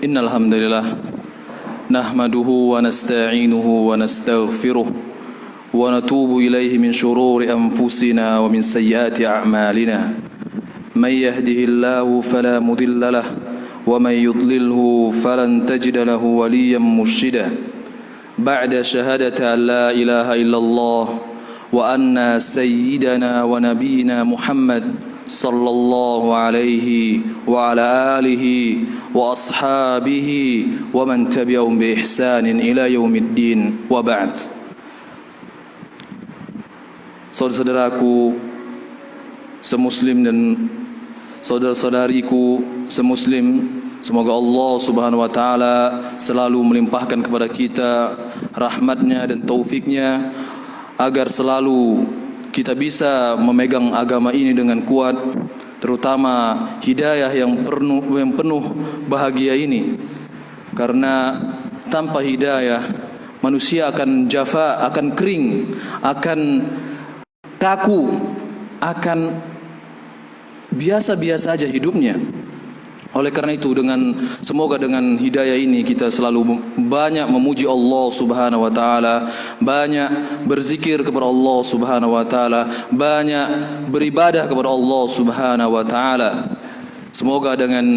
إن الحمد لله نحمده ونستعينه ونستغفره ونتوب إليه من شرور أنفسنا ومن سيئات أعمالنا من يهده الله فلا مضل له ومن يضلله فلن تجد له وليا مرشدا بعد شهادة أن لا إله إلا الله وأن سيدنا ونبينا محمد صلى الله عليه وعلى آله وأصحابه ومن تبعهم بإحسان إلى يوم الدين وبعد. Saudara-saudaraku semuslim dan saudara-saudariku semuslim, semoga Allah Subhanahu wa taala selalu melimpahkan kepada kita rahmatnya dan taufiknya agar selalu kita bisa memegang agama ini dengan kuat, terutama hidayah yang penuh bahagia ini. Karena tanpa hidayah manusia akan jafa, akan kering, akan kaku, akan biasa-biasa aja hidupnya. Oleh karena itu, semoga dengan hidayah ini kita selalu banyak memuji Allah Subhanahu wa taala, banyak berzikir kepada Allah Subhanahu wa taala, banyak beribadah kepada Allah Subhanahu wa taala. Semoga dengan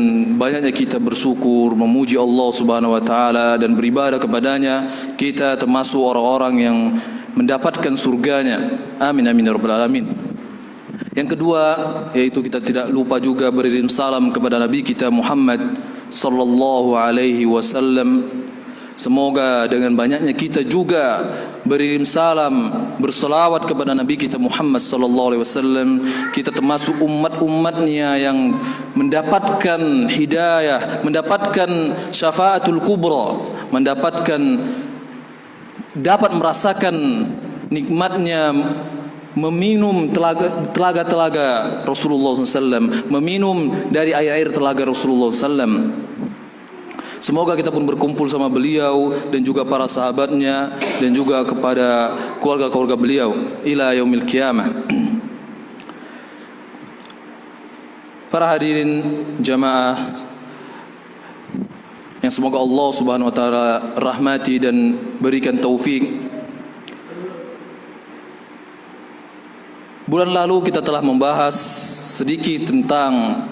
banyaknya kita bersyukur, memuji Allah Subhanahu wa taala dan beribadah kepadanya, kita termasuk orang-orang yang mendapatkan surganya. Amin amin ya rabbal alamin. Yang kedua, yaitu kita tidak lupa juga beririm salam kepada Nabi kita Muhammad sallallahu alaihi wasallam. Semoga dengan banyaknya kita juga beririm salam, berselawat kepada Nabi kita Muhammad sallallahu alaihi wasallam, kita termasuk umat-umatnya yang mendapatkan hidayah, mendapatkan syafaatul kubra, dapat merasakan nikmatnya meminum telaga Rasulullah SAW, meminum dari air telaga Rasulullah SAW. Semoga kita pun berkumpul sama beliau dan juga para sahabatnya dan juga kepada keluarga-keluarga beliau ila yaumil qiyamah. Para hadirin jamaah yang semoga Allah Subhanahu wa taala rahmati dan berikan taufik. Bulan lalu kita telah membahas sedikit tentang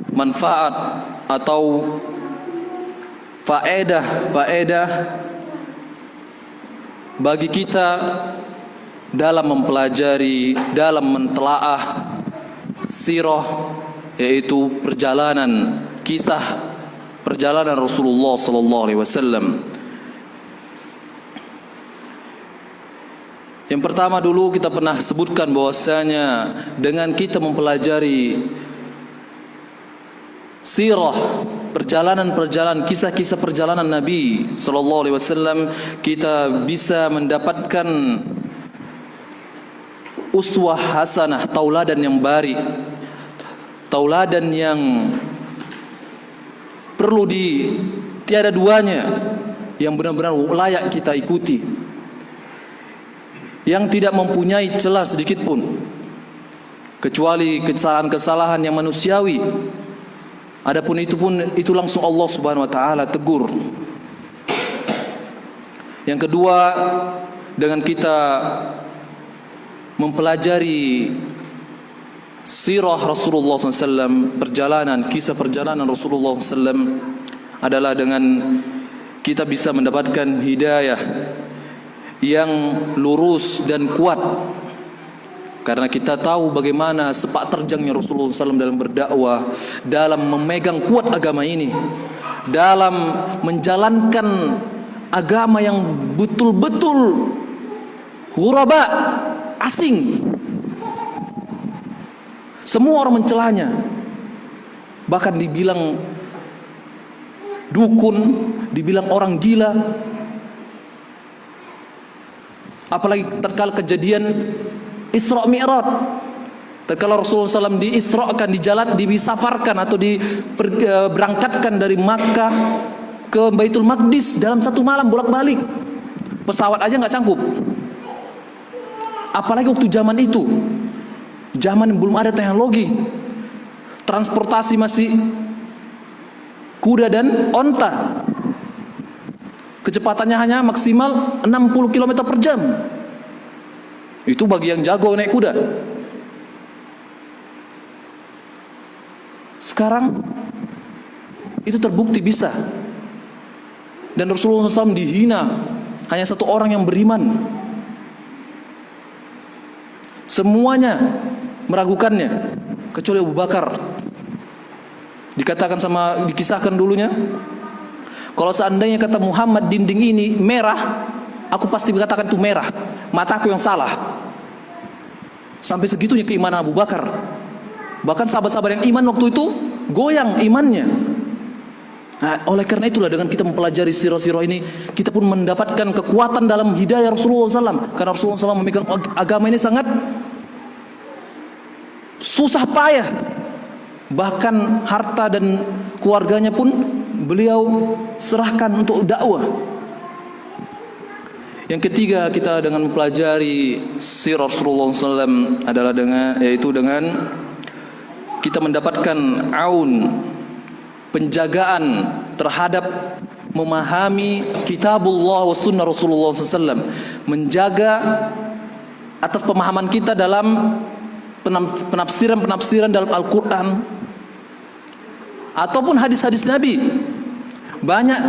manfaat atau faedah bagi kita dalam mempelajari, dalam mentelaah sirah, yaitu kisah perjalanan Rasulullah sallallahu alaihi wasallam. Yang pertama dulu kita pernah sebutkan bahwasanya dengan kita mempelajari sirah, perjalanan kisah-kisah perjalanan Nabi sallallahu alaihi wasallam, kita bisa mendapatkan uswah hasanah, tauladan yang baik, tauladan yang perlu tiada duanya, yang benar-benar layak kita ikuti, yang tidak mempunyai celah sedikit pun kecuali kesalahan-kesalahan yang manusiawi. Adapun itu langsung Allah Subhanahu wa taala tegur. Yang kedua, dengan kita mempelajari sirah Rasulullah SAW, kisah perjalanan Rasulullah SAW, adalah dengan kita bisa mendapatkan hidayah yang lurus dan kuat. Karena kita tahu bagaimana sepak terjangnya Rasulullah SAW dalam berdakwah, dalam memegang kuat agama ini, dalam menjalankan agama yang betul-betul ghuraba, asing. Semua orang mencelanya, bahkan dibilang dukun, dibilang orang gila. Apalagi tatkala kejadian Isra Mi'raj, tatkala Rasulullah SAW diisrakan, disafarkan atau berangkatkan dari Makkah ke Baitul Maqdis dalam satu malam bolak-balik. Pesawat aja nggak sanggup. Apalagi waktu zaman itu, zaman belum ada teknologi, transportasi masih kuda dan onta. Kecepatannya hanya maksimal 60 km per jam. Itu bagi yang jago naik kuda. Sekarang itu terbukti bisa. Dan Rasulullah SAW dihina hanya satu orang yang beriman. Semuanya meragukannya kecuali Abu Bakar. Dikisahkan dulunya, kalau seandainya kata Muhammad dinding ini merah, aku pasti berkatakan itu merah. Mataku yang salah. Sampai segitunya keimanan Abu Bakar. Bahkan sahabat-sahabat yang iman waktu itu goyang imannya. Nah, oleh karena itulah dengan kita mempelajari sirah-sirah ini, kita pun mendapatkan kekuatan dalam hidayah Rasulullah SAW. Karena Rasulullah SAW memegang agama ini sangat susah payah. Bahkan harta dan keluarganya pun beliau serahkan untuk dakwah. Yang ketiga, kita dengan mempelajari sirah Rasulullah SAW adalah yaitu dengan kita mendapatkan penjagaan terhadap memahami kitabullah wa sunnah Rasulullah SAW, menjaga atas pemahaman kita dalam penafsiran dalam Al-Quran ataupun hadis-hadis Nabi. Banyak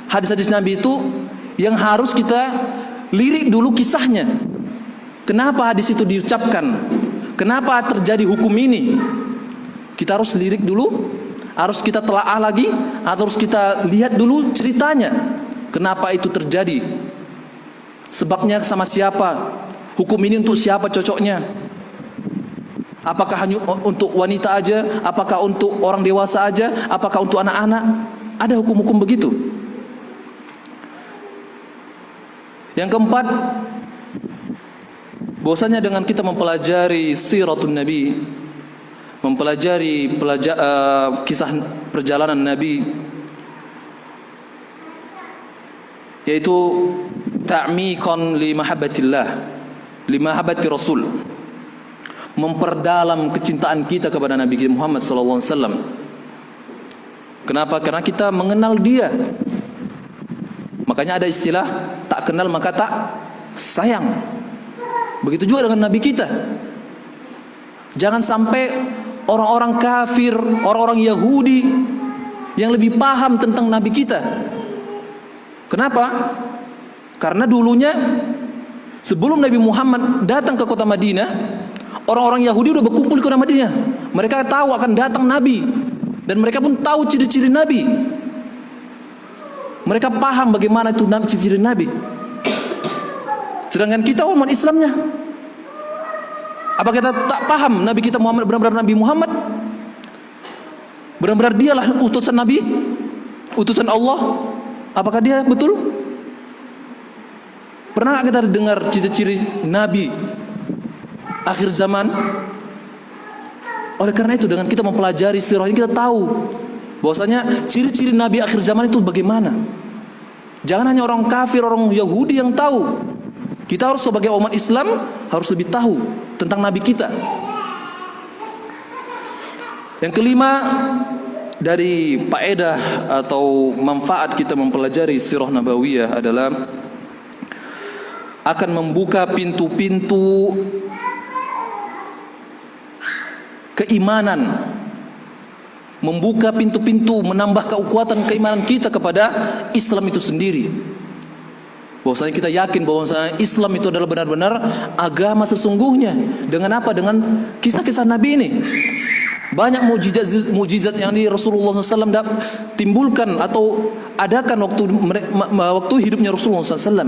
hadis-hadis Nabi itu yang harus kita lirik dulu kisahnya. Kenapa hadis itu diucapkan? Kenapa terjadi hukum ini? Kita harus lirik dulu, harus kita telaah lagi, harus kita lihat dulu ceritanya. Kenapa itu terjadi? Sebabnya sama siapa? Hukum ini untuk siapa cocoknya? Apakah hanya untuk wanita aja? Apakah untuk orang dewasa aja? Apakah untuk anak-anak? Ada hukum-hukum begitu. Yang keempat, bahwasanya dengan kita mempelajari siratun Nabi, mempelajari kisah perjalanan Nabi, yaitu ta'miqan li mahabbatillah, li mahabbati Rasul, memperdalam kecintaan kita kepada Nabi Muhammad SAW. Kenapa? Karena kita mengenal dia. Makanya ada istilah tak kenal maka tak sayang. Begitu juga dengan Nabi kita. Jangan sampai orang-orang kafir, orang-orang Yahudi yang lebih paham tentang Nabi kita. Kenapa? Karena dulunya sebelum Nabi Muhammad datang ke kota Madinah, orang-orang Yahudi sudah berkumpul di kota Madinah. Mereka tahu akan datang Nabi, dan mereka pun tahu ciri-ciri Nabi. Mereka paham bagaimana itu ciri-ciri Nabi. Sedangkan kita umat Islamnya, apa kita tak paham Nabi kita Muhammad benar-benar Nabi Muhammad? Benar-benar dialah utusan Nabi, utusan Allah? Apakah dia betul? Pernah kita dengar ciri-ciri Nabi akhir zaman? Oleh karena itu dengan kita mempelajari sirah ini, kita tahu bahwasanya ciri-ciri Nabi akhir zaman itu bagaimana. Jangan hanya orang kafir, orang Yahudi yang tahu. Kita harus sebagai umat Islam harus lebih tahu tentang Nabi kita. Yang kelima, dari faedah atau manfaat kita mempelajari sirah nabawiyah adalah akan membuka pintu-pintu keimanan, membuka pintu-pintu, menambah kekuatan keimanan kita kepada Islam itu sendiri. Bahwasanya kita yakin bahwasanya Islam itu adalah benar-benar agama sesungguhnya. Dengan apa? Dengan kisah-kisah Nabi ini. Banyak mukjizat yang di Rasulullah SAW timbulkan atau adakan waktu hidupnya Rasulullah SAW.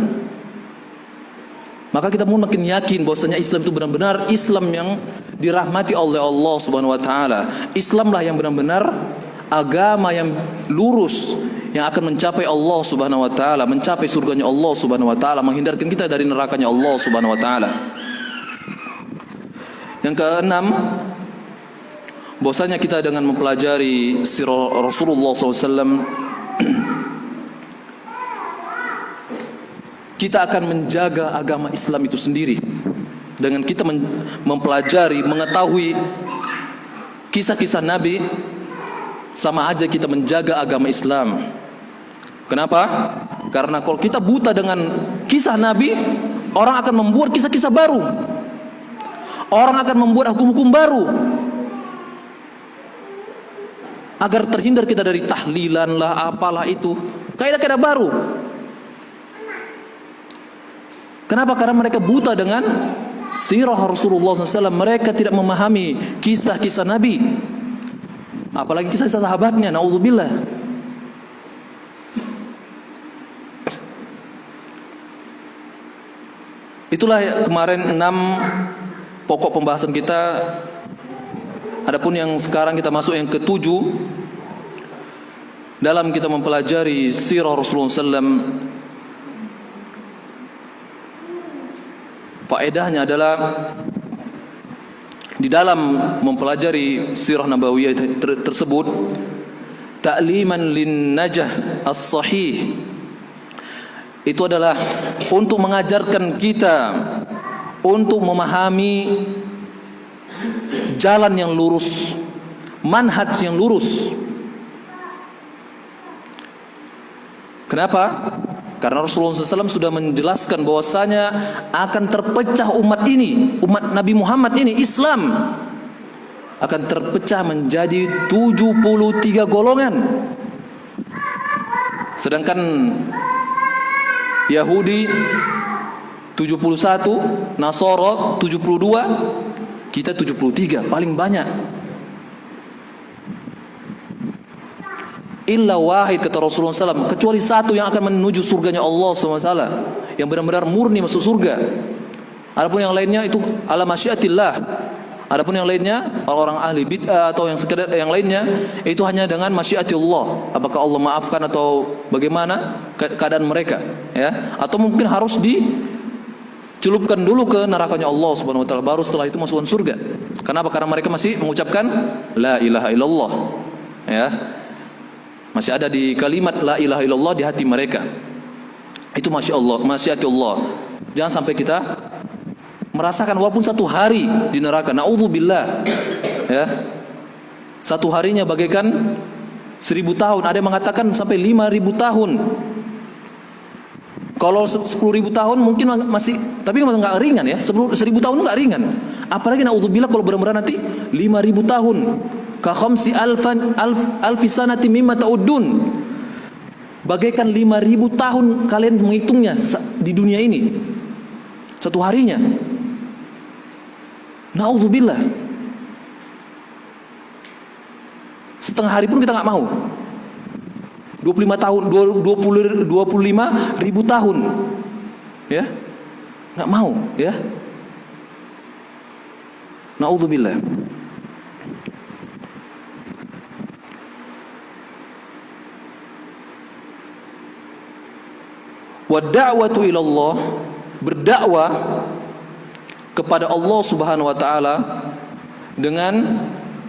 Maka kita pun makin yakin bahwasanya Islam itu benar-benar Islam yang dirahmati oleh Allah Subhanahu wa taala. Islamlah yang benar-benar agama yang lurus, yang akan mencapai Allah Subhanahu wa taala, mencapai surganya Allah Subhanahu wa taala, menghindarkan kita dari nerakanya Allah Subhanahu wa taala. Yang keenam, bahwasanya kita dengan mempelajari sirah Rasulullah SAW, kita akan menjaga agama Islam itu sendiri. Dengan kita mempelajari, mengetahui kisah-kisah Nabi, sama aja kita menjaga agama Islam. Kenapa? Karena kalau kita buta dengan kisah Nabi, orang akan membuat kisah-kisah baru. Orang akan membuat hukum-hukum baru. Agar terhindar kita dari tahlilan lah, apalah itu, kaidah-kaidah baru. Kenapa? Karena mereka buta dengan sirah Rasulullah SAW. Mereka tidak memahami kisah-kisah Nabi, apalagi kisah-kisah sahabatnya. Na'udzubillah. Itulah kemarin 6 pokok pembahasan kita. Adapun yang sekarang kita masuk yang ke-7 dalam kita mempelajari sirah Rasulullah SAW. Faedahnya adalah di dalam mempelajari sirah nabawiyah tersebut, ta'liman lin najah as-sahih, itu adalah untuk mengajarkan kita untuk memahami jalan yang lurus, manhaj yang lurus. Kenapa? Karena Rasulullah SAW sudah menjelaskan bahwasanya akan terpecah umat ini, umat Nabi Muhammad ini, Islam akan terpecah menjadi 73 golongan. Sedangkan Yahudi 71, Nasara 72, kita 73, paling banyak. Illa wahid, kata Rasulullah SAW, kecuali satu yang akan menuju surganya Allah SWT, yang benar-benar murni masuk surga. Adapun yang lainnya itu ala masyiatillah. Adapun yang lainnya orang-orang ahli bid'ah atau yang sekedar yang lainnya itu hanya dengan masyiatillah. Apakah Allah maafkan atau bagaimana keadaan mereka, ya? Atau mungkin harus dicelupkan dulu ke nerakanya Allah Subhanahu wa taala, baru setelah itu masukkan surga. Kenapa? Karena mereka masih mengucapkan la ilaha illallah, ya. Masih ada di kalimat la ilaha illallah di hati mereka. Itu masyiatullah. Jangan sampai kita merasakan walaupun satu hari di neraka, naudzubillah, ya. Satu harinya bagaikan 1000 tahun. Ada yang mengatakan sampai 5000 tahun. Kalau 10.000 tahun mungkin masih, tapi nggak ringan ya. 10.000 tahun nggak ringan. Apalagi naudzubillah kalau benar-benar nanti 5.000 tahun. Ka khamsi alfi sanati mimma ta'udun. Bagaikan 5.000 tahun kalian menghitungnya di dunia ini. Satu harinya. Naudzubillah. Setengah hari pun kita nggak mau. 25 tahun, 25.000 tahun, ya, nggak mau, ya. Naudzubillah. Wa da'watu ila Allah, berdakwah kepada Allah Subhanahu wa taala dengan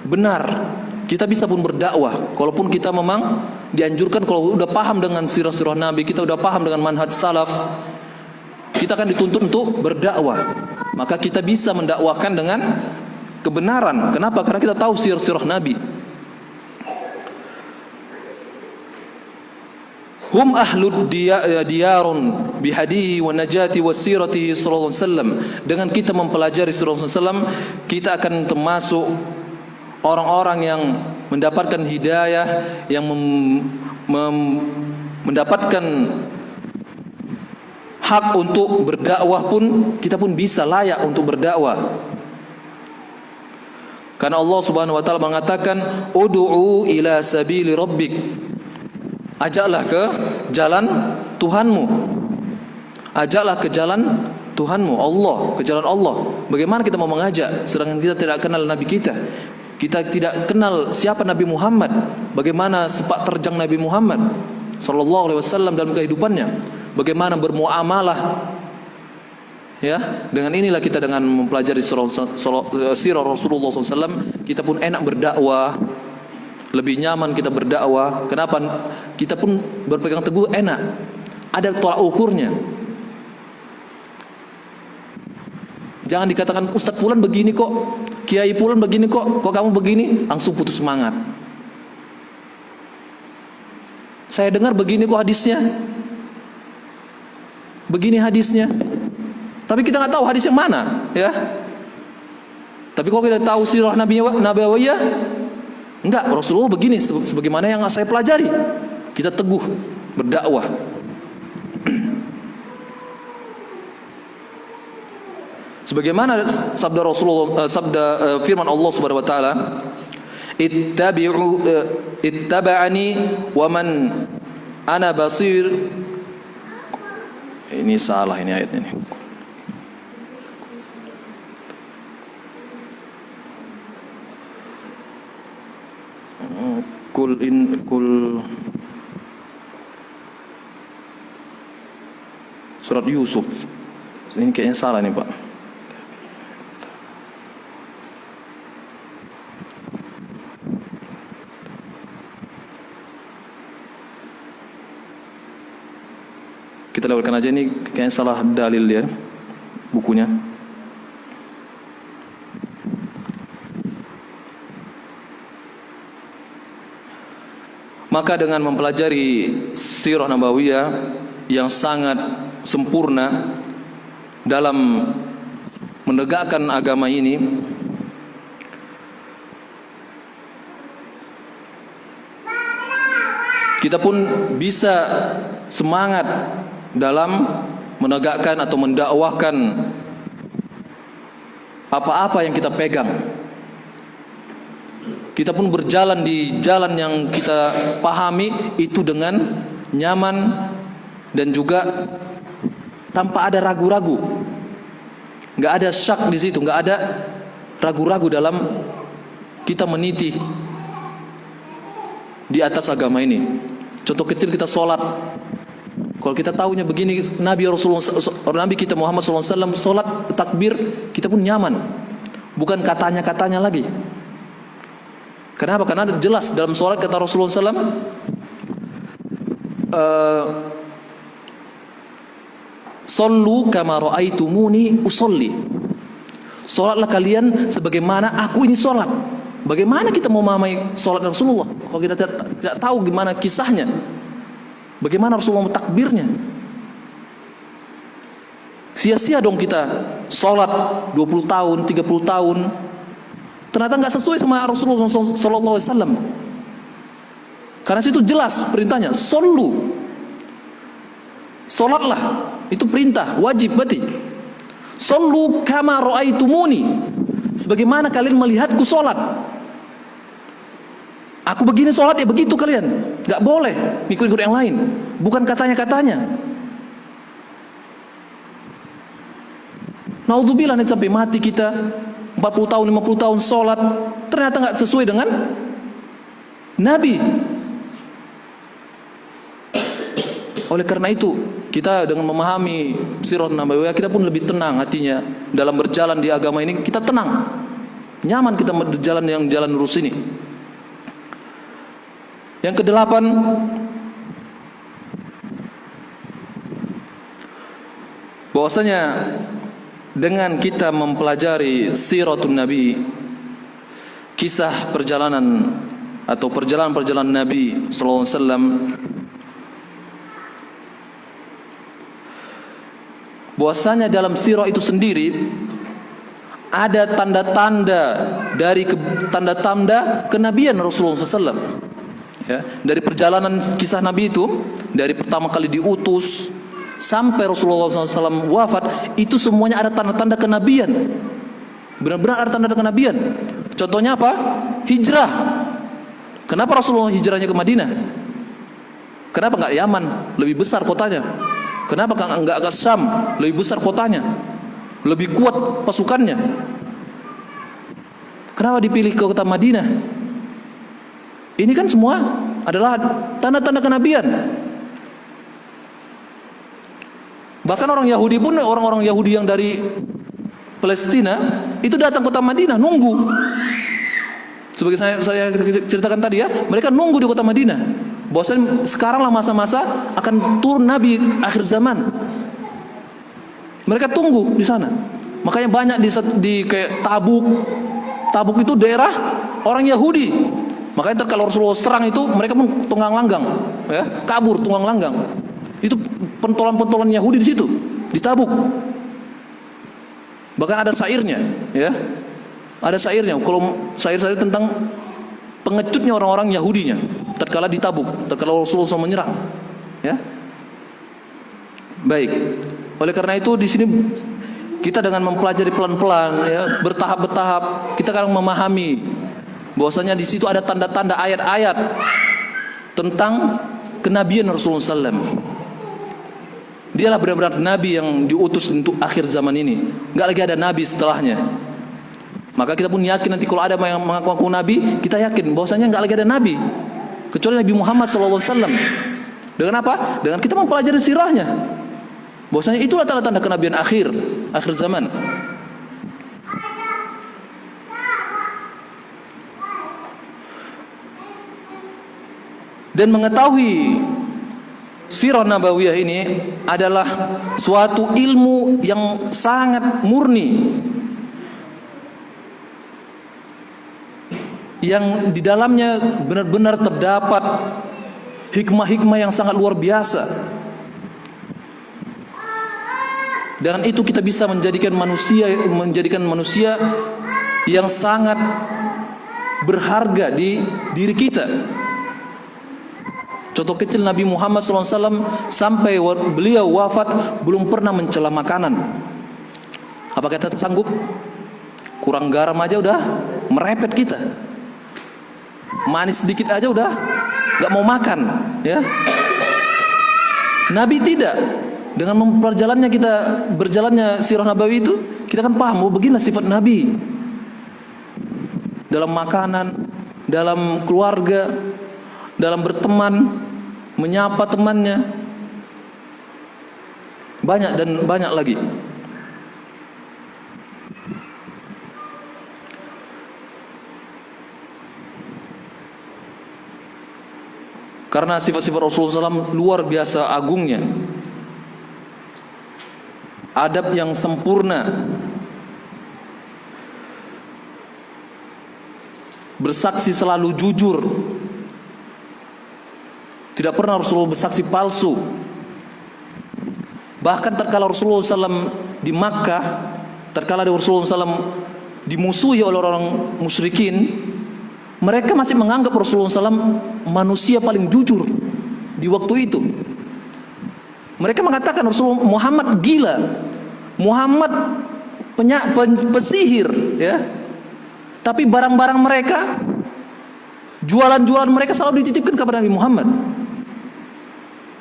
benar. Kita bisa pun berdakwah, kalaupun kita memang dianjurkan kalau udah paham dengan sirah-sirah Nabi, kita udah paham dengan manhaj salaf, kita akan dituntut untuk berdakwah. Maka kita bisa mendakwahkan dengan kebenaran. Kenapa? Karena kita tahu sirah-sirah Nabi. Hum ahlud diyarun bihadihi wa najati wa siratihi sallallahu alaihi wasallam. Dengan kita mempelajari sirah Rasulullah SAW, kita akan termasuk orang-orang yang mendapatkan hidayah, yang mendapatkan hak untuk berdakwah pun, kita pun bisa layak untuk berdakwah. Karena Allah Subhanahu wa taala mengatakan, "Ud'u ila sabili rabbik." Ajaklah ke jalan Tuhanmu. Ajaklah ke jalan Tuhanmu, Allah, ke jalan Allah. Bagaimana kita mau mengajak sedangkan kita tidak kenal Nabi kita? Kita tidak kenal siapa Nabi Muhammad, bagaimana sepak terjang Nabi Muhammad sallallahu alaihi wasallam dalam kehidupannya, bagaimana bermuamalah, ya. Dengan inilah kita dengan mempelajari sirah Rasulullah SAW, kita pun enak berdakwah, lebih nyaman kita berdakwah. Kenapa? Kita pun berpegang teguh enak, ada tolak ukurnya. Jangan dikatakan Ustadz Fulan begini kok, Kiai Fulan begini kok kamu begini, langsung putus semangat. Saya dengar begini kok hadisnya, begini hadisnya. Tapi kita nggak tahu hadis yang mana, ya. Tapi kalau kita tahu sirah nabawiyah, enggak, Rasulullah begini sebagaimana yang saya pelajari. Kita teguh berdakwah. Sebagaimana sabda Rasulullah, firman Allah Subhanahu wa taala, ittaba'ani wa man ana basir. Ini salah ini ayatnya ini. Kul surat Yusuf. Ini kayaknya salah nih, Pak. Kita lewatkan aja, ini kayaknya salah dalil dia bukunya. Maka dengan mempelajari sirah nabawiyah yang sangat sempurna dalam menegakkan agama ini, kita pun bisa semangat dalam menegakkan atau mendakwahkan apa-apa yang kita pegang. Kita pun berjalan di jalan yang kita pahami itu dengan nyaman dan juga tanpa ada ragu-ragu. Nggak ada syak di situ, nggak ada ragu-ragu dalam kita meniti di atas agama ini. Contoh kecil, kita sholat. Kalau kita tahunya begini, Nabi kita Muhammad SAW sholat takbir, kita pun nyaman. Bukan katanya-katanya lagi. Kenapa? Karena jelas dalam sholat kata Rasulullah SAW, Sallu kama ra'aitumuni usolli. Sholatlah kalian sebagaimana aku ini sholat. Bagaimana kita mau memahami sholat Rasulullah kalau kita tidak tahu gimana kisahnya? Bagaimana Rasulullah takbirnya? Sia-sia dong kita sholat 20 tahun, 30 tahun, ternyata nggak sesuai sama Rasulullah SAW. Karena situ jelas perintahnya, sallu, sholatlah, itu perintah wajib berarti. Sallu kama ra'aitumuni, sebagaimana kalian melihatku sholat. Aku begini sholat, ya begitu kalian. Gak boleh ikut-ikut yang lain. Bukan katanya-katanya. Naudzubillah, nanti sampai mati kita 40 tahun, 50 tahun sholat, ternyata gak sesuai dengan Nabi. Oleh karena itu, kita dengan memahami sirah nabawiyah, kita pun lebih tenang hatinya dalam berjalan di agama ini. Kita tenang, nyaman kita berjalan yang jalan lurus ini. Yang kedelapan, bahwasanya dengan kita mempelajari siratun Nabi, kisah perjalanan atau perjalanan Nabi sallallahu alaihi wasallam, bahwasanya dalam sirah itu sendiri ada tanda-tanda dari tanda-tanda kenabian Rasulullah SAW. Ya, dari perjalanan kisah Nabi itu, dari pertama kali diutus sampai Rasulullah SAW wafat, itu semuanya ada tanda-tanda kenabian. Benar-benar ada tanda-tanda kenabian. Contohnya apa? Hijrah. Kenapa Rasulullah hijrahnya ke Madinah? Kenapa nggak Yaman? Lebih besar kotanya. Kenapa nggak ke Syam? Lebih besar kotanya, lebih kuat pasukannya. Kenapa dipilih ke kota Madinah? Ini kan semua adalah tanda-tanda kenabian. Bahkan orang Yahudi pun, orang-orang Yahudi yang dari Palestina itu datang ke kota Madinah nunggu. Sebagai saya ceritakan tadi ya, mereka nunggu di kota Madinah. Bahwasanya sekaranglah masa-masa akan turun Nabi akhir zaman. Mereka tunggu di sana. Makanya banyak di kayak Tabuk. Tabuk itu daerah orang Yahudi. Makanya kalau Rasulullah serang itu mereka pun tunggang langgang, ya, kabur tunggang langgang. Itu pentolan-pentolan Yahudi di situ, di Tabuk. Bahkan ada syairnya, ya. Ada syairnya. Kalau syair-syair tentang pengecutnya orang-orang Yahudinya tatkala di Tabuk, tatkala Rasulullah SAW menyerang, ya. Baik. Oleh karena itu di sini kita dengan mempelajari pelan-pelan, ya, bertahap-bertahap, kita akan memahami bahwasanya di situ ada tanda-tanda ayat-ayat tentang kenabian Rasulullah SAW. Dialah benar-benar nabi yang diutus untuk akhir zaman ini. Enggak lagi ada nabi setelahnya. Maka kita pun yakin nanti kalau ada yang mengaku-ngaku nabi, kita yakin bahwasanya enggak lagi ada nabi kecuali Nabi Muhammad SAW. Dengan apa? Dengan kita mempelajari sirahnya. Bahwasanya itulah tanda-tanda kenabian akhir zaman. Dan mengetahui sirah nabawiyah ini adalah suatu ilmu yang sangat murni, yang di dalamnya benar-benar terdapat hikmah-hikmah yang sangat luar biasa. Dengan itu kita bisa menjadikan manusia yang sangat berharga di diri kita. Contoh kecil Nabi Muhammad SAW sampai beliau wafat belum pernah mencela makanan. Apakah kita sanggup? Kurang garam aja udah merepet kita. Manis sedikit aja udah gak mau makan, ya. Nabi tidak. Dengan berjalannya sirah Nabawi itu, kita kan paham bahwa beginilah sifat Nabi dalam makanan, dalam keluarga, dalam berteman, menyapa temannya, banyak dan banyak lagi. Karena sifat-sifat Rasulullah SAW luar biasa agungnya, adab yang sempurna, bersaksi selalu jujur. Tidak pernah Rasulullah bersaksi palsu. Bahkan tatkala Rasulullah SAW di Makkah, tatkala Rasulullah SAW dimusuhi oleh orang musyrikin, mereka masih menganggap Rasulullah SAW manusia paling jujur di waktu itu. Mereka mengatakan Rasulullah Muhammad gila, Muhammad pesihir, ya. Tapi barang-barang mereka, jualan-jualan mereka selalu dititipkan kepada Nabi Muhammad.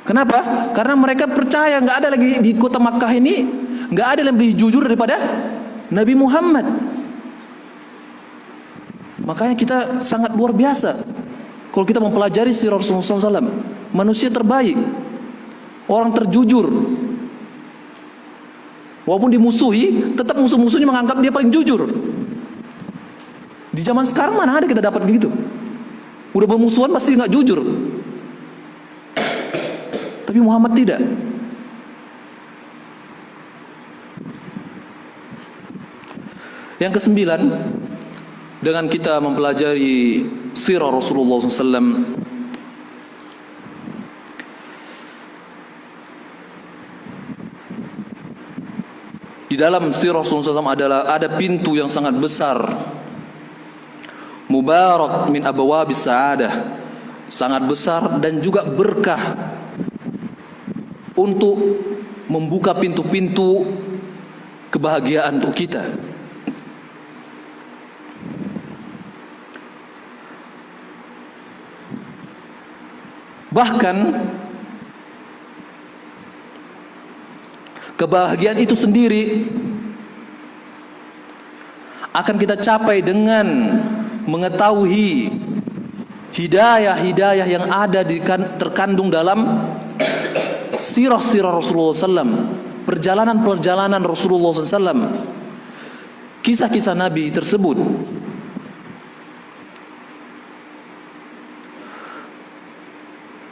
Kenapa? Karena mereka percaya nggak ada lagi di kota Makkah ini, nggak ada yang lebih jujur daripada Nabi Muhammad. Makanya kita sangat luar biasa kalau kita mempelajari sirah Rasulullah SAW. Manusia terbaik, orang terjujur. Walaupun dimusuhi, tetap musuh-musuhnya menganggap dia paling jujur. Di zaman sekarang mana ada kita dapat begitu? Udah bermusuhan pasti nggak jujur. Tapi Muhammad tidak. Yang kesembilan, dengan kita mempelajari sirah Rasulullah SAW, di dalam sirah Rasulullah SAW ada pintu yang sangat besar, mubarak min abwabis sa'adah, sangat besar dan juga berkah untuk membuka pintu-pintu kebahagiaan untuk kita. Bahkan kebahagiaan itu sendiri akan kita capai dengan mengetahui hidayah-hidayah yang ada terkandung dalam sirah-sirah Rasulullah SAW, perjalanan-perjalanan Rasulullah SAW, kisah-kisah Nabi tersebut.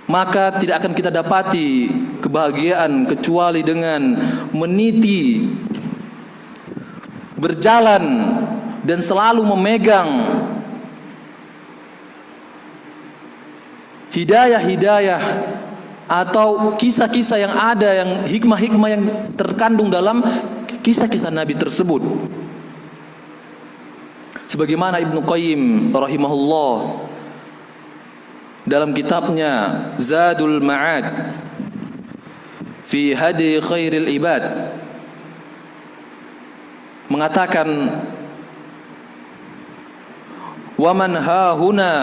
Maka tidak akan kita dapati kebahagiaan kecuali dengan meniti, berjalan dan selalu memegang hidayah-hidayah atau kisah-kisah yang ada, yang hikmah-hikmah yang terkandung dalam kisah-kisah Nabi tersebut. Sebagaimana Ibnu Qayyim rahimahullah dalam kitabnya Zadul Ma'ad fi Hadi Khairil Ibad mengatakan, wa man hahuna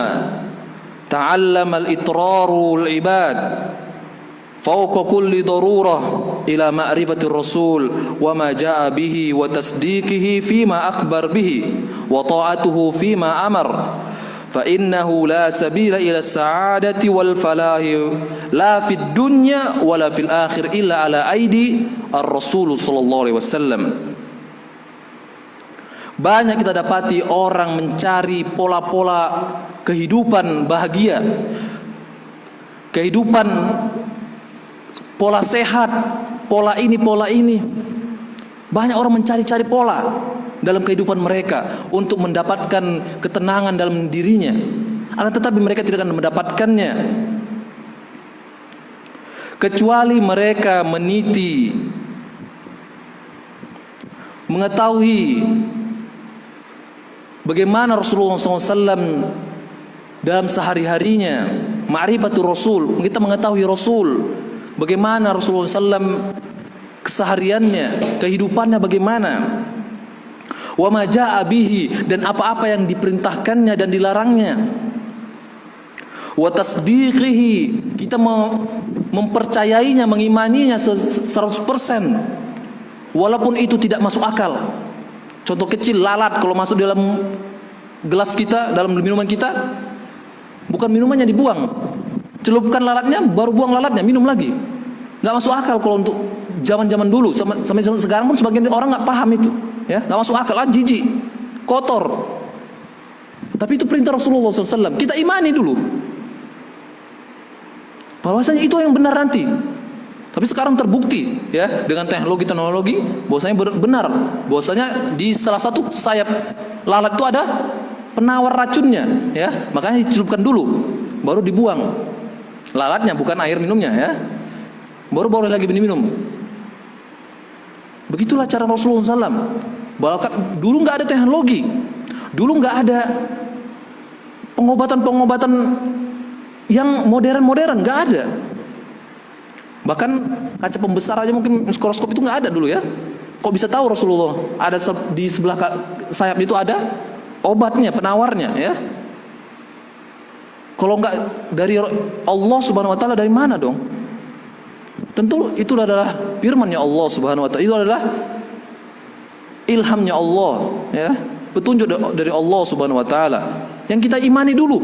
ta'allama al-itraru al-ibad fawqa kulli darurah ila ma'rifati rasul wa ma jaa bihi wa tasdiqihi fima akhbar bihi wa ta'atuhu fima amar fa innahu la sabila ila sa'adati wal falahi la fid dunya wala fil akhir illa ala aidi ar-rasul sallallahu alaihi wasallam. Banyak kita dapati orang mencari pola-pola kehidupan bahagia, kehidupan pola sehat, pola ini. Banyak orang mencari-cari pola dalam kehidupan mereka untuk mendapatkan ketenangan dalam dirinya. Akan tetapi mereka tidak akan mendapatkannya kecuali mereka meniti, mengetahui bagaimana Rasulullah SAW dalam sehari-harinya, ma'rifatul Rasul, kita mengetahui Rasul, bagaimana Rasulullah SAW kesehariannya, kehidupannya bagaimana, wa ma jaa bihi, dan apa-apa yang diperintahkannya dan dilarangnya, wa tasdiqihi, kita mempercayainya, mengimaninya 100%, walaupun itu tidak masuk akal. Contoh kecil, lalat kalau masuk dalam gelas kita, dalam minuman kita, bukan minumannya dibuang, celupkan lalatnya, baru buang lalatnya, minum lagi. Nggak masuk akal kalau untuk zaman-zaman dulu, sampai sekarang pun sebagian orang nggak paham itu, ya, nggak masuk akal, jijik, kotor. Tapi itu perintah Rasulullah SAW, kita imani dulu, bahwasanya itu yang benar nanti. Tapi sekarang terbukti, ya, dengan teknologi bahwasanya benar, bahwasanya di salah satu sayap lalat itu ada penawar racunnya, ya, makanya dicelupkan dulu, baru dibuang lalatnya, bukan air minumnya, ya, baru boleh lagi diminum. Begitulah cara Rasulullah SAW. Dulu nggak ada teknologi, dulu nggak ada pengobatan yang modern, nggak ada. Bahkan kaca pembesar aja mungkin mikroskop itu nggak ada dulu, ya. Kok bisa tahu Rasulullah ada di sebelah sayap itu ada obatnya, penawarnya, ya. Kalau nggak dari Allah Subhanahu Wa Taala, dari mana dong? Tentu itu adalah firman-Nya Allah Subhanahu Wa Taala. Itu adalah ilhamnya Allah, ya, petunjuk dari Allah Subhanahu Wa Taala yang kita imani dulu.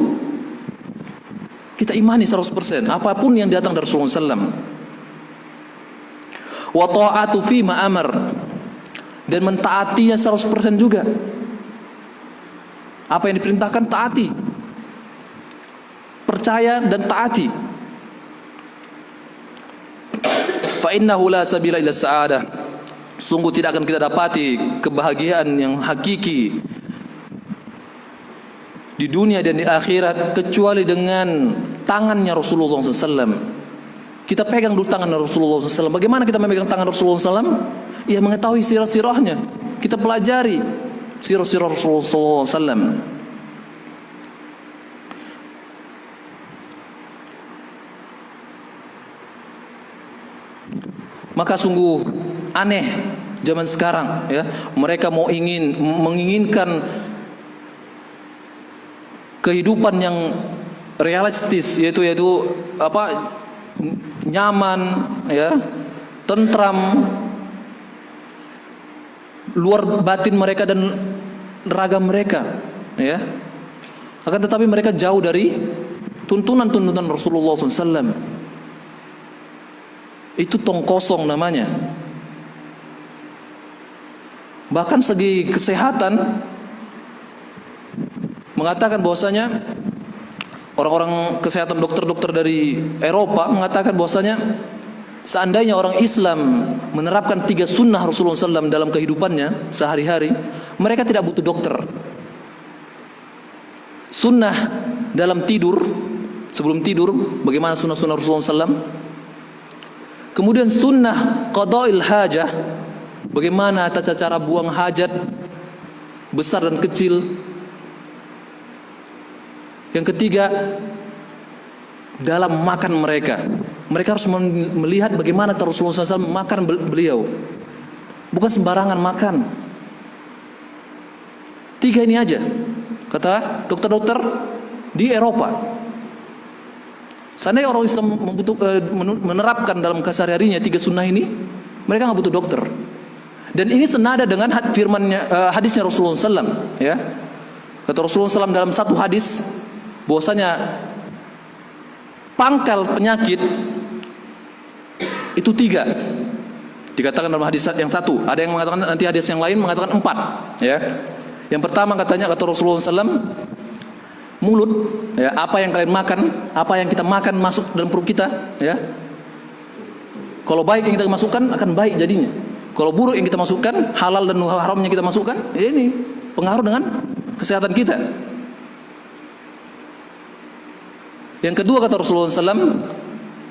Kita imani 100% apapun yang datang dari Rasulullah SAW. Wa ta'atu fi ma amar, dan mentaatinya 100% juga. Apa yang diperintahkan taati, percaya dan taati. Fa innahu la sabila ila sa'adah, sungguh tidak akan kita dapati kebahagiaan yang hakiki di dunia dan di akhirat kecuali dengan tangannya Rasulullah SAW. Kita pegang dulu tangan Rasulullah SAW. Bagaimana kita memegang tangan Rasulullah SAW? Ya, mengetahui sirah-sirahnya. Kita pelajari sirah-sirah Rasulullah SAW. Maka sungguh aneh zaman sekarang, ya. Mereka menginginkan kehidupan yang realistis, yaitu apa? Nyaman, ya, tentram, luar batin mereka dan raga mereka, ya. Akan tetapi mereka jauh dari tuntunan Rasulullah SAW. Itu tong kosong namanya. Bahkan segi kesehatan mengatakan bahwasanya orang-orang kesehatan, dokter-dokter dari Eropa mengatakan bahwasanya seandainya orang Islam menerapkan 3 sunnah Rasulullah SAW dalam kehidupannya sehari-hari, mereka tidak butuh dokter. Sunnah dalam tidur, sebelum tidur, bagaimana sunnah-sunnah Rasulullah SAW. Kemudian sunnah qada'il hajah, bagaimana tata cara buang hajat besar dan kecil. Yang ketiga, dalam makan mereka harus melihat bagaimana Rasulullah SAW makan beliau, bukan sembarangan makan. 3 ini aja, kata dokter-dokter di Eropa. Seandainya orang Islam menerapkan dalam kesehariannya 3 sunnah ini, mereka nggak butuh dokter. Dan ini senada dengan hadisnya Rasulullah SAW. Ya, kata Rasulullah SAW dalam satu hadis, bahwasanya pangkal penyakit itu 3. Dikatakan dalam hadis yang satu. Ada yang mengatakan, nanti hadis yang lain mengatakan 4. Ya. Yang pertama katanya, kata Rasulullah SAW, mulut. Ya, apa yang kalian makan, apa yang kita makan masuk dalam perut kita. Ya. Kalau baik yang kita masukkan akan baik jadinya. Kalau buruk yang kita masukkan, halal dan haramnya kita masukkan, ya ini pengaruh dengan kesehatan kita. Yang kedua kata Rasulullah SAW,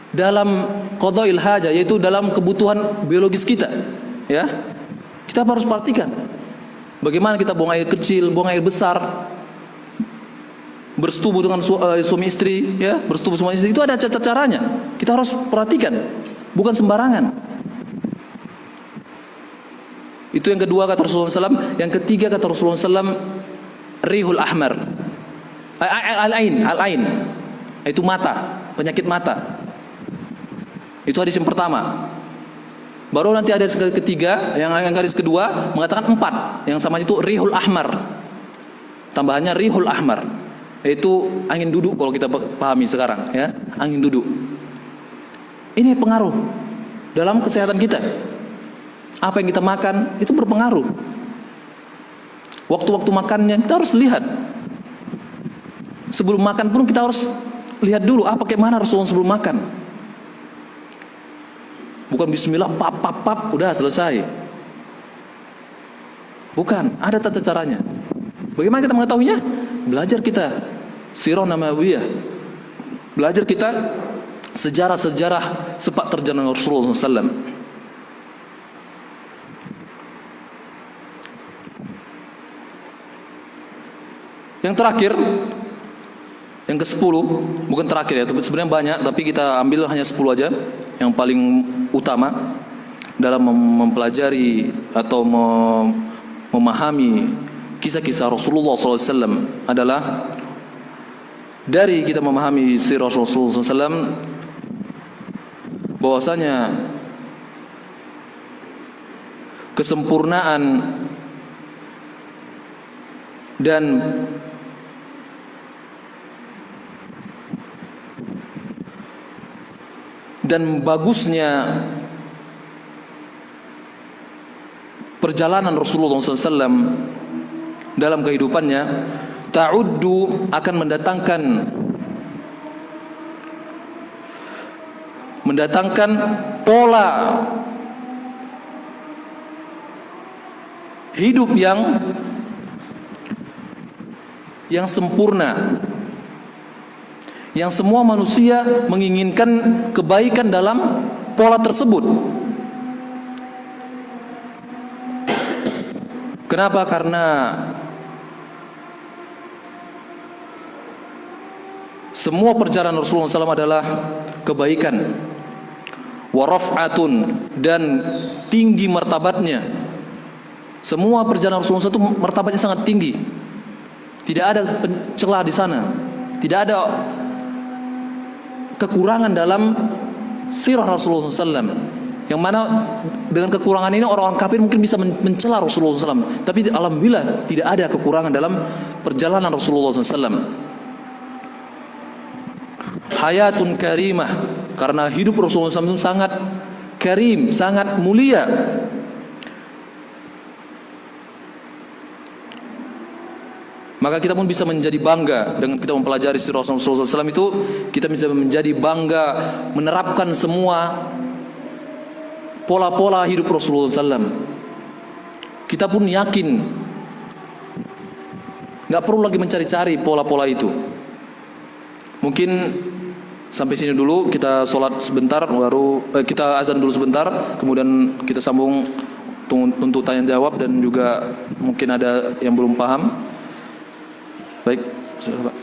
dalam qada'il hajah, yaitu dalam kebutuhan biologis kita, ya, kita harus perhatikan bagaimana kita buang air kecil, buang air besar, bersetubuh dengan suami istri, ya, bersetubuh suami istri, itu ada caranya. Kita harus perhatikan, bukan sembarangan. Itu yang kedua kata Rasulullah SAW. Yang ketiga kata Rasulullah SAW, rihul ahmar, al-ain, itu mata, penyakit mata. Itu hadis yang pertama. Baru nanti ada hadis ketiga, yang hadis kedua mengatakan 4, yang sama itu rihul ahmar. Tambahannya rihul ahmar, yaitu angin duduk kalau kita pahami sekarang, ya, angin duduk. Ini pengaruh dalam kesehatan kita. Apa yang kita makan itu berpengaruh. Waktu-waktu makannya kita harus lihat. Sebelum makan pun kita harus lihat dulu apa kayak mana Rasulullah sebelum makan. Bukan bismillah pap udah selesai. Bukan, ada tata caranya. Bagaimana kita mengetahuinya? Belajar kita sirah nabawiyah. Belajar kita sejarah-sejarah sepak terjang Rasulullah SAW. Yang terakhir, yang ke-10, bukan terakhir ya, tapi sebenarnya banyak, tapi kita ambil hanya 10 aja, yang paling utama dalam mempelajari atau memahami kisah-kisah Rasulullah SAW adalah dari kita memahami sirah Rasulullah SAW, bahwasanya kesempurnaan dan bagusnya perjalanan Rasulullah SAW dalam kehidupannya, ta'uddu akan mendatangkan pola hidup yang sempurna, yang semua manusia menginginkan kebaikan dalam pola tersebut. Kenapa? Karena semua perjalanan Rasulullah SAW adalah kebaikan, waraf'atun, dan tinggi martabatnya. Semua perjalanan Rasulullah SAW itu martabatnya sangat tinggi. Tidak ada celah di sana. Tidak ada kekurangan dalam sirah Rasulullah SAW. Yang mana dengan kekurangan ini orang-orang kafir mungkin bisa mencela Rasulullah SAW. Tapi alhamdulillah tidak ada kekurangan dalam perjalanan Rasulullah SAW. Hayatun karimah, karena hidup Rasulullah SAW itu sangat karim, sangat mulia. Maka kita pun bisa menjadi bangga dengan kita mempelajari sirah Rasulullah SAW itu. Kita bisa menjadi bangga menerapkan semua pola-pola hidup Rasulullah SAW. Kita pun yakin, gak perlu lagi mencari-cari pola-pola itu. Mungkin sampai sini dulu, kita sholat sebentar, baru kita azan dulu sebentar, kemudian kita sambung untuk tanya jawab dan juga mungkin ada yang belum paham. Baik, silakan Pak.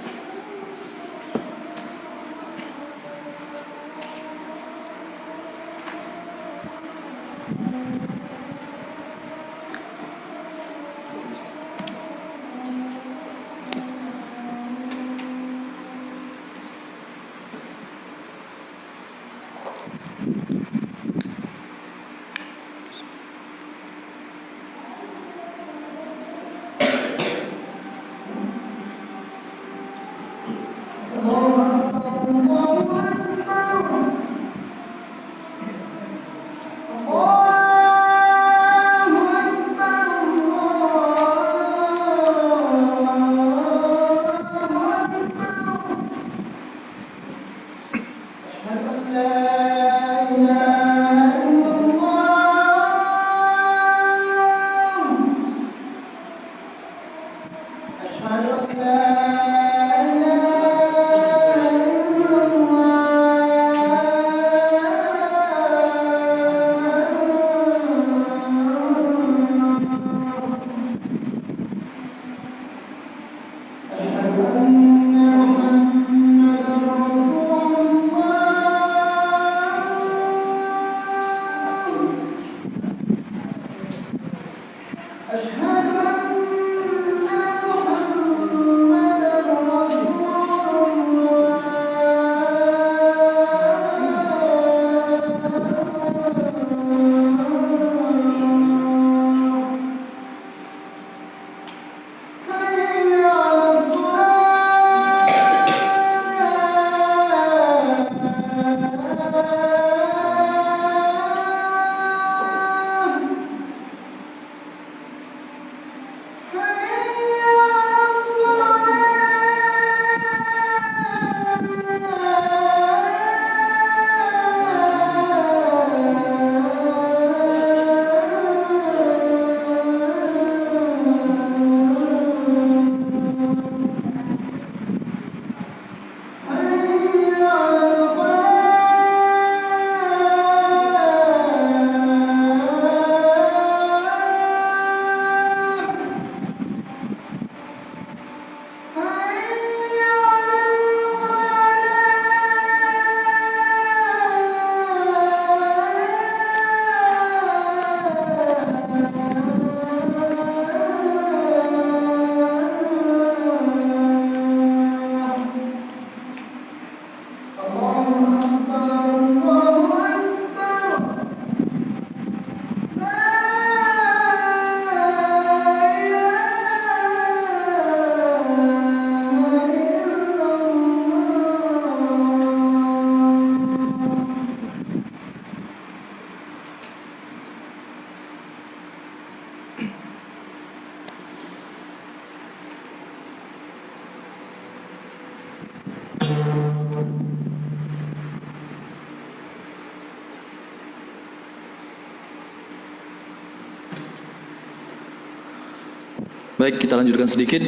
Baik, kita lanjutkan sedikit.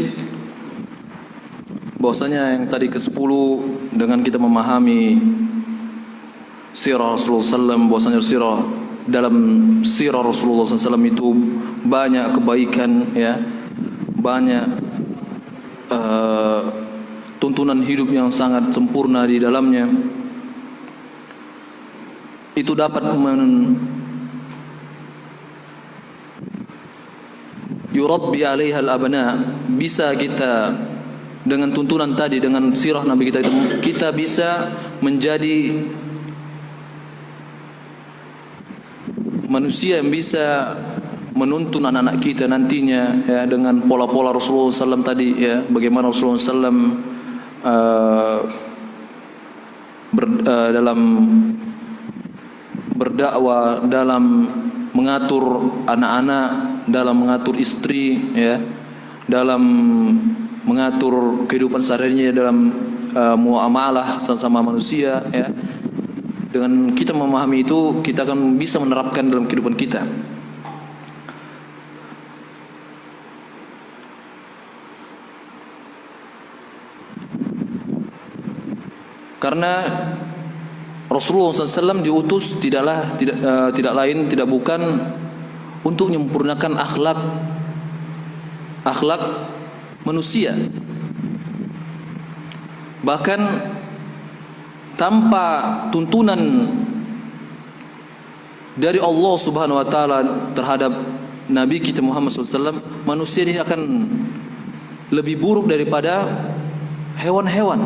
Bahwasanya yang tadi ke-10 dengan kita memahami sirah Rasulullah SAW, bahwasanya dalam sirah Rasulullah SAW itu banyak kebaikan, ya, banyak tuntunan hidup yang sangat sempurna di dalamnya. Itu dapat yurabbi alaiha al-abna, bisa kita dengan tuntunan tadi, dengan sirah Nabi kita itu, kita bisa menjadi manusia yang bisa menuntun anak-anak kita nantinya, ya, dengan pola-pola Rasulullah SAW tadi, ya, bagaimana Rasulullah SAW dalam berdakwah, dalam mengatur anak-anak, dalam mengatur istri, ya, dalam mengatur kehidupan sehariannya, dalam muamalah sama manusia, ya. Dengan kita memahami itu, kita akan bisa menerapkan dalam kehidupan kita. Karena Rasulullah SAW diutus tidak lain tidak bukan untuk menyempurnakan akhlak manusia. Bahkan tanpa tuntunan dari Allah Subhanahu wa taala terhadap Nabi kita Muhammad SAW, manusia ini akan lebih buruk daripada hewan-hewan.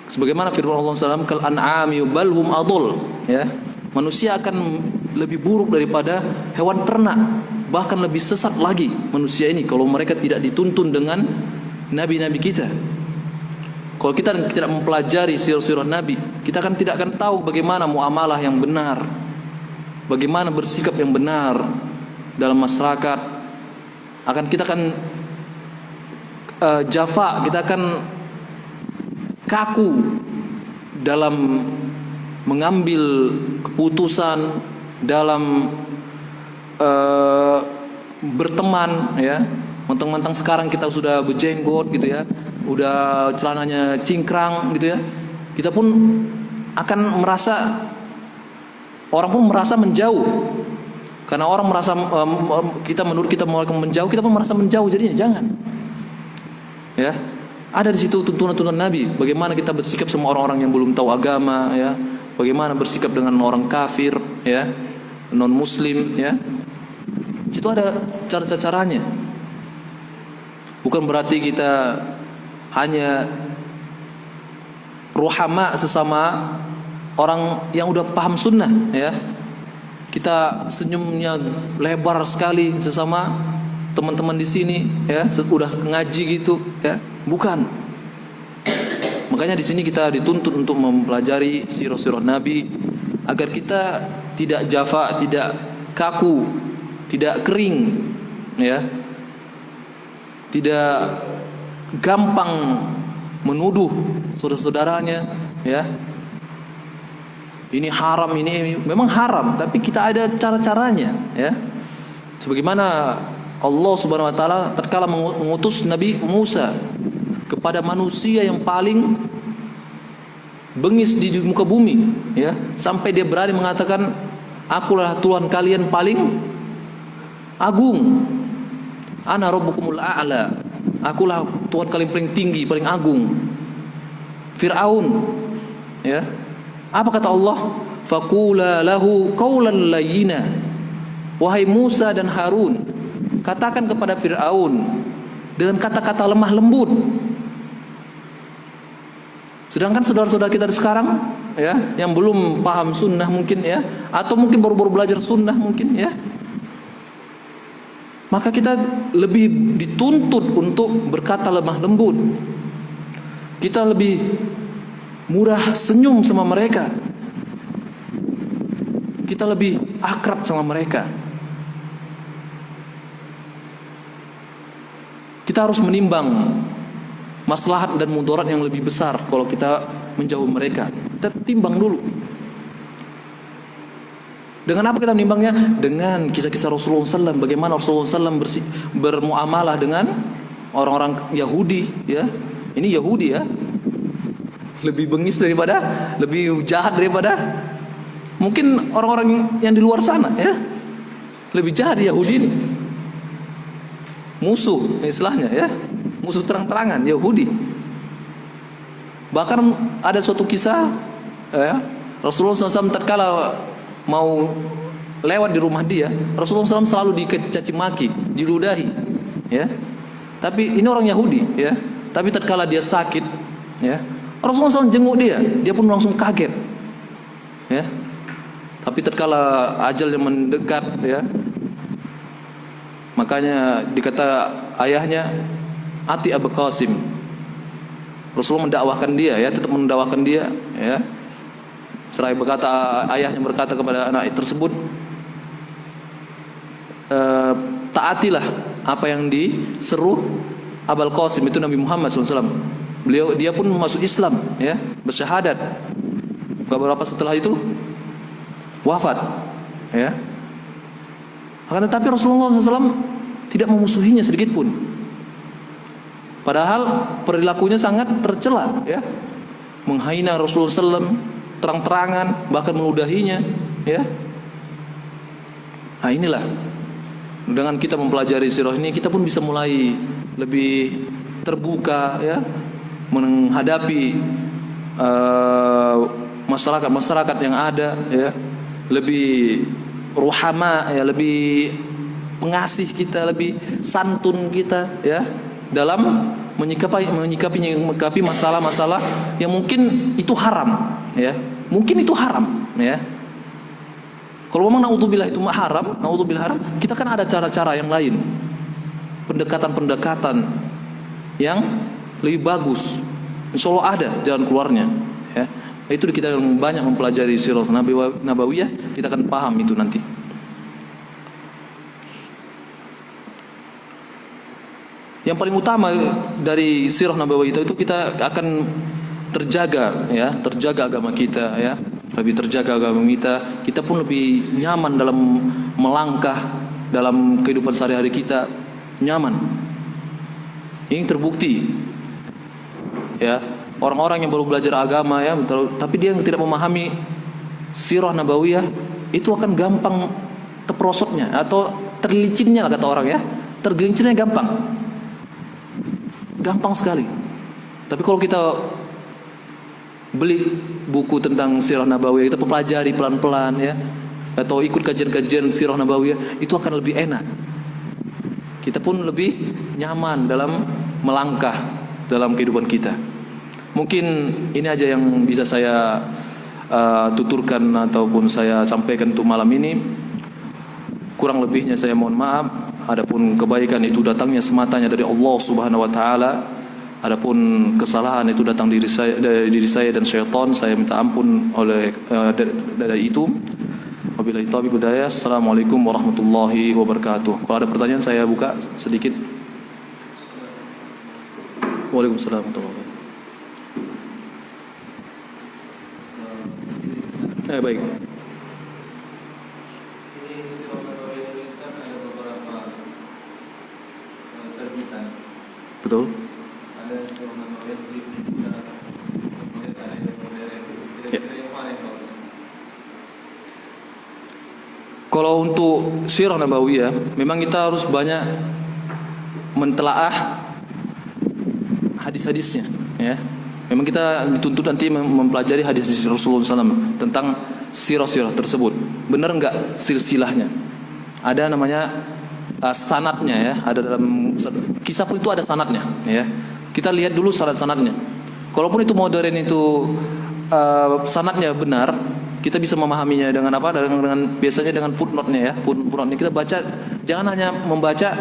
Sebagaimana firman Allah SAW, kal an'ami bal hum adul, ya. Manusia akan lebih buruk daripada hewan ternak, bahkan lebih sesat lagi manusia ini kalau mereka tidak dituntun dengan nabi-nabi kita. Kalau kita tidak mempelajari sirah-sirah Nabi, kita tidak akan tahu bagaimana muamalah yang benar, bagaimana bersikap yang benar dalam masyarakat. Kita akan jafa, kita akan kaku dalam mengambil keputusan, dalam berteman, ya. Mentang-mentang sekarang kita sudah berjenggot gitu ya, udah celananya cingkrang gitu ya, kita pun akan merasa, orang pun merasa menjauh. Karena orang merasa menurut kita mau menjauh, kita pun merasa menjauh. Jadinya jangan. Ya. Ada di situ tuntunan-tuntunan Nabi, bagaimana kita bersikap sama orang-orang yang belum tahu agama, ya. Bagaimana bersikap dengan orang kafir, ya, non muslim, ya. Itu ada cara-caranya. Bukan berarti kita hanya ruhama sesama orang yang udah paham sunnah, ya. Kita senyumnya lebar sekali sesama teman-teman di sini, ya, udah ngaji gitu, ya. Bukan. Makanya di sini kita dituntut untuk mempelajari sirah-sirah Nabi agar kita tidak jafa, tidak kaku, tidak kering, ya. Tidak gampang menuduh saudara-saudaranya, ya. Ini haram, ini memang haram, tapi kita ada cara-caranya, ya. Sebagaimana Allah Subhanahu wa taala tatkala mengutus Nabi Musa kepada manusia yang paling bengis di muka bumi, ya, sampai dia berani mengatakan, akulah Tuhan kalian paling agung. Ana rabbukumul a'la. Akulah Tuhan kalian paling tinggi, paling agung. Fir'aun, ya. Apa kata Allah? Faqula lahu qawlan layyina. Wahai Musa dan Harun, katakan kepada Fir'aun dengan kata-kata lemah lembut. Sedangkan saudara-saudara kita sekarang, ya, yang belum paham sunnah mungkin, ya, atau mungkin baru-baru belajar sunnah mungkin, ya, maka kita lebih dituntut untuk berkata lemah lembut. Kita lebih murah senyum sama mereka. Kita lebih akrab sama mereka. Kita harus menimbang maslahat dan mudarat yang lebih besar kalau kita menjauh mereka. Kita timbang dulu. Dengan apa kita menimbangnya? Dengan kisah-kisah Rasulullah SAW. Bagaimana Rasulullah SAW bermuamalah dengan orang-orang Yahudi, ya. Ini Yahudi, ya. Lebih bengis daripada, lebih jahat daripada mungkin orang-orang yang di luar sana, ya. Lebih jahat Yahudi ini. Musuh istilahnya, ya. Musuh terang-terangan Yahudi. Bahkan ada suatu kisah, ya, Rasulullah SAW tatkala mau lewat di rumah dia, Rasulullah SAW selalu dicaci maki, diludahi, ya. Tapi ini orang Yahudi, ya. Tapi tatkala dia sakit, ya, Rasulullah SAW jenguk dia pun langsung kaget, ya. Tapi tatkala ajalnya mendekat, ya, makanya dikata ayahnya, Ati Abu Qasim. Rasulullah mendakwahkan dia, ya, tetap mendakwahkan dia, ya. Seraya ayahnya berkata kepada anak tersebut, taatilah apa yang diseru Abul Qasim, itu Nabi Muhammad SAW. Dia pun masuk Islam, ya, bersyahadat. Beberapa setelah itu wafat, ya. Akan tetapi Rasulullah SAW tidak memusuhinya sedikit pun. Padahal perilakunya sangat tercela, ya. Menghina Rasulullah SAW terang-terangan, bahkan meludahinya, ya. Nah, inilah, dengan kita mempelajari sirah ini, kita pun bisa mulai lebih terbuka, ya, menghadapi masyarakat yang ada, ya, lebih ruhama, ya, lebih pengasih kita, lebih santun kita, ya, dalam menyikapi masalah-masalah yang mungkin itu haram, ya, mungkin itu haram, ya. Kalau memang naudzubillah itu haram, kita kan ada cara-cara yang lain, pendekatan-pendekatan yang lebih bagus. Insya Allah ada jalan keluarnya, ya. Itu kita yang banyak mempelajari sirah nabawiyah, kita akan paham itu nanti. Yang paling utama dari sirah nabawiyah itu kita akan terjaga, ya, terjaga agama kita, ya, lebih terjaga agama kita. Kita pun lebih nyaman dalam melangkah dalam kehidupan sehari-hari kita, nyaman. Ini terbukti, ya, orang-orang yang baru belajar agama, ya, tapi dia yang tidak memahami sirah nabawiyah itu akan gampang terperosotnya atau terlicinnya, kata orang, ya, tergelincirnya gampang sekali. Tapi kalau kita beli buku tentang sirah nabawiyah, kita pelajari pelan-pelan, ya, atau ikut kajian-kajian sirah nabawiyah, itu akan lebih enak. Kita pun lebih nyaman dalam melangkah dalam kehidupan kita. Mungkin ini aja yang bisa saya tuturkan ataupun saya sampaikan untuk malam ini. Kurang lebihnya saya mohon maaf. Adapun kebaikan itu datangnya sematanya dari Allah Subhanahu wa taala. Adapun kesalahan itu datang dari diri saya dan syaitan, saya minta ampun dari itu. Wabillahi taufiq wal hidayah. Assalamualaikum warahmatullahi wabarakatuh. Kalau ada pertanyaan saya buka sedikit. Waalaikumsalam warahmatullahi wabarakatuh. Baik. Betul. Ada seorang yang bisa kemudian ada yang modern. Kira-kira yang mana yang bagus? Kalau untuk sirah nabawiyah, memang kita harus banyak mentelaah hadis-hadisnya, ya. Memang kita dituntut nanti mempelajari hadis Rasulullah SAW tentang sirah-sirah tersebut. Benar enggak silsilahnya? Ada namanya sanadnya, ya. Ada dalam kisah pun itu ada sanadnya, ya. Kita lihat dulu sanad-sanadnya. Kalaupun itu modern itu sanadnya benar, kita bisa memahaminya dengan apa? Dengan biasanya dengan footnote-nya, ya. Footnote-nya kita baca, jangan hanya membaca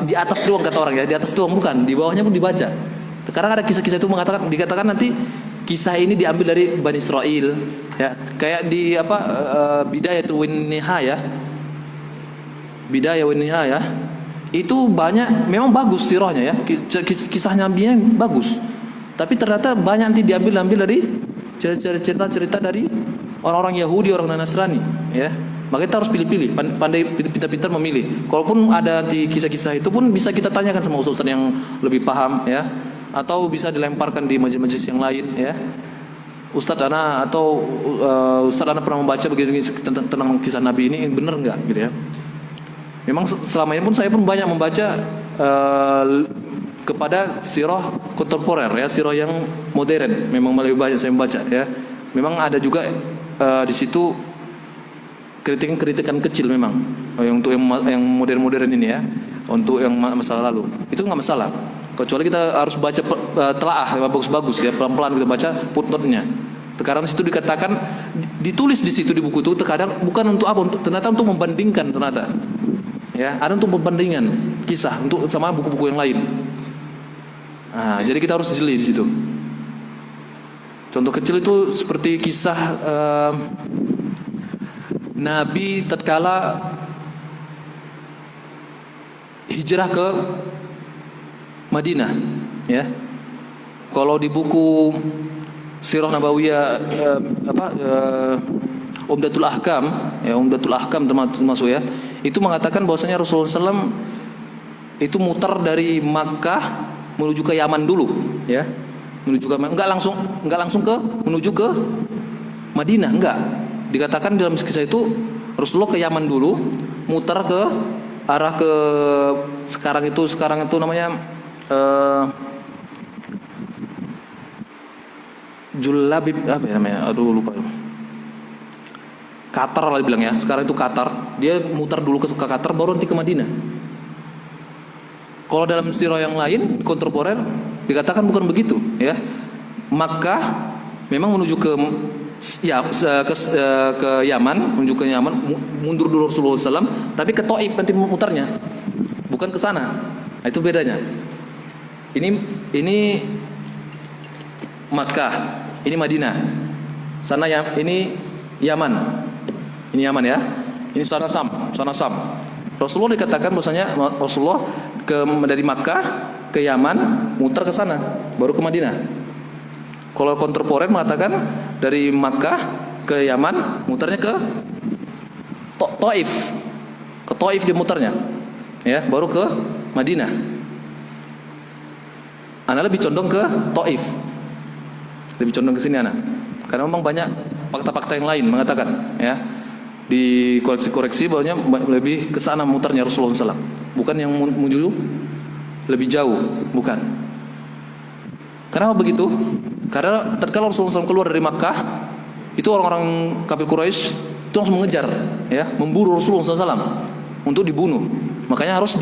di atas doang, kata orang, ya. Di atas doang, bukan, di bawahnya pun dibaca. Sekarang ada kisah-kisah itu dikatakan nanti kisah ini diambil dari Bani Israel, ya. Kayak di Bidayatul Nihayah. Bidayah wa Nihayah itu banyak, memang bagus sirahnya, ya, kisah nabinya bagus, tapi ternyata banyak nanti diambil dari cerita dari orang-orang Yahudi, orang Nasrani, ya. Maka kita harus pilih-pilih, pandai pintar-pintar memilih. Kalaupun ada nanti kisah-kisah itu pun bisa kita tanyakan sama ustaz yang lebih paham, ya, atau bisa dilemparkan di majelis-majelis yang lain, ya. Ustaz ana atau Ustaz ana pernah membaca begini tentang kisah Nabi ini, benar enggak, gitu, ya. Memang selama ini pun saya pun banyak membaca kepada sirah kontemporer, ya, sirah yang modern. Memang lebih banyak saya membaca, ya. Memang ada juga di situ kritikan-kritikan kecil memang untuk yang modern-modern ini, ya, untuk yang masa lalu. Itu enggak masalah. Kecuali kita harus baca telaah, ya, bagus-bagus, ya, pelan-pelan kita baca footnote-nya. Terkadang situ dikatakan, ditulis di situ di buku itu terkadang bukan untuk apa, ternyata untuk membandingkan ternyata. Ya, ada untuk perbandingan kisah untuk sama buku-buku yang lain. Nah, jadi kita harus jeli di situ. Contoh kecil itu seperti kisah Nabi tatkala hijrah ke Madinah, ya. Kalau di buku Sirah Nabawiyah Umdatul Ahkam, ya, Umdatul Ahkam termasuk, ya, itu mengatakan bahwasanya Rasulullah SAW itu muter dari Makkah menuju ke Yaman dulu, ya. Menuju ke enggak langsung menuju ke Madinah, enggak. Dikatakan dalam kisah itu Rasulullah ke Yaman dulu, muter ke arah ke sekarang itu namanya Julabib apa ya namanya? Aduh lupa. Qatar lah dibilang ya. Sekarang itu Qatar. Dia muter dulu ke Qatar baru nanti ke Madinah. Kalau dalam sirah yang lain kontemporer dikatakan bukan begitu, ya. Makkah memang menuju ke Yaman, menuju ke Yaman, mundur dulu Rasulullah SAW, tapi ke Taif nanti mutarnya, bukan ke sana. Nah, itu bedanya. Ini Makkah, ini Madinah. Sana ya, ini Yaman. Ini Yaman ya. Ini sana Sam. Rasulullah dikatakan bahwasanya Rasulullah dari Makkah ke Yaman, muter ke sana, baru ke Madinah. Kalau kontemporer mengatakan dari Makkah ke Yaman, muternya ke Taif. Ke Taif dia muternya. Ya, baru ke Madinah. Ana lebih condong ke Taif. Lebih condong ke sini ana. Karena memang banyak fakta-fakta yang lain mengatakan, ya. Di koreksi-koreksi bahwanya lebih ke sana muternya Rasulullah SAW. Bukan yang menuju lebih jauh, bukan. Kenapa begitu? Karena tatkala Rasulullah SAW keluar dari Makkah, itu orang-orang kafir Quraisy itu langsung mengejar, ya, memburu Rasulullah SAW untuk dibunuh. Makanya harus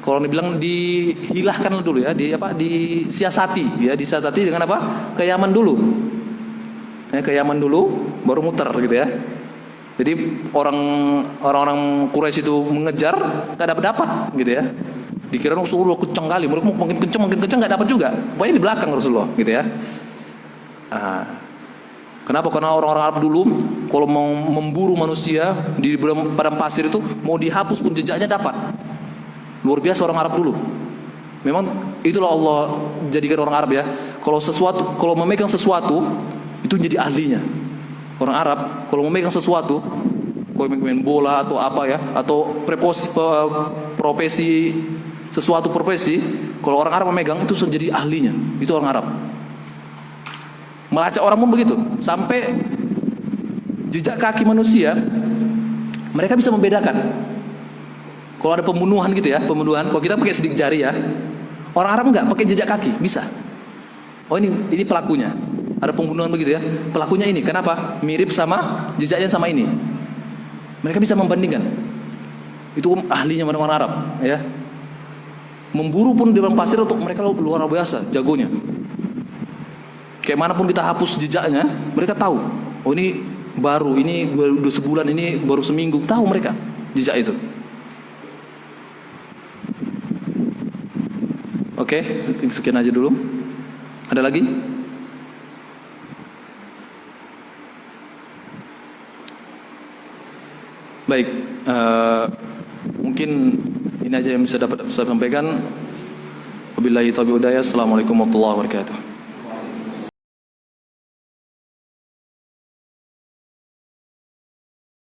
kalau dibilang dihilangkan dulu ya, disiasati, ya, disiasati dengan apa? Ke Yaman dulu. Ya, ke Yaman dulu, baru muter gitu ya. Jadi orang-orang Quraisy itu mengejar, nggak dapat gitu ya. Dikira Rasulullah kencang kali, mereka makin kencang nggak dapat juga. Pokoknya di belakang Rasulullah gitu ya. Kenapa? Karena orang-orang Arab dulu kalau mau memburu manusia di padang pasir itu mau dihapus pun jejaknya dapat. Luar biasa orang Arab dulu. Memang itulah Allah jadikan orang Arab ya. Kalau memegang sesuatu itu jadi ahlinya. Orang Arab kalau memegang sesuatu, kalau main bola atau apa ya, atau profesi, kalau orang Arab memegang itu sudah jadi ahlinya. Itu orang Arab. Melacak orang pun begitu. Sampai jejak kaki manusia mereka bisa membedakan. Kalau ada pembunuhan gitu ya, kalau kita pakai sidik jari ya, orang Arab enggak pakai jejak kaki, bisa. Oh ini pelakunya. Ada pembunuhan begitu ya, pelakunya ini. Kenapa? Mirip sama jejaknya sama ini. Mereka bisa membandingkan. Itu ahlinya orang Arab, ya. Memburu pun di padang pasir untuk mereka luar biasa jagonya. Kayak manapun kita hapus jejaknya, mereka tahu. Oh ini baru sebulan, ini baru seminggu, tahu mereka jejak itu. Oke, sekian aja dulu. Ada lagi? Baik, mungkin ini aja yang bisa dapat saya sampaikan. Wabillahi taufiq wal hidayah. Assalamualaikum warahmatullahi wabarakatuh.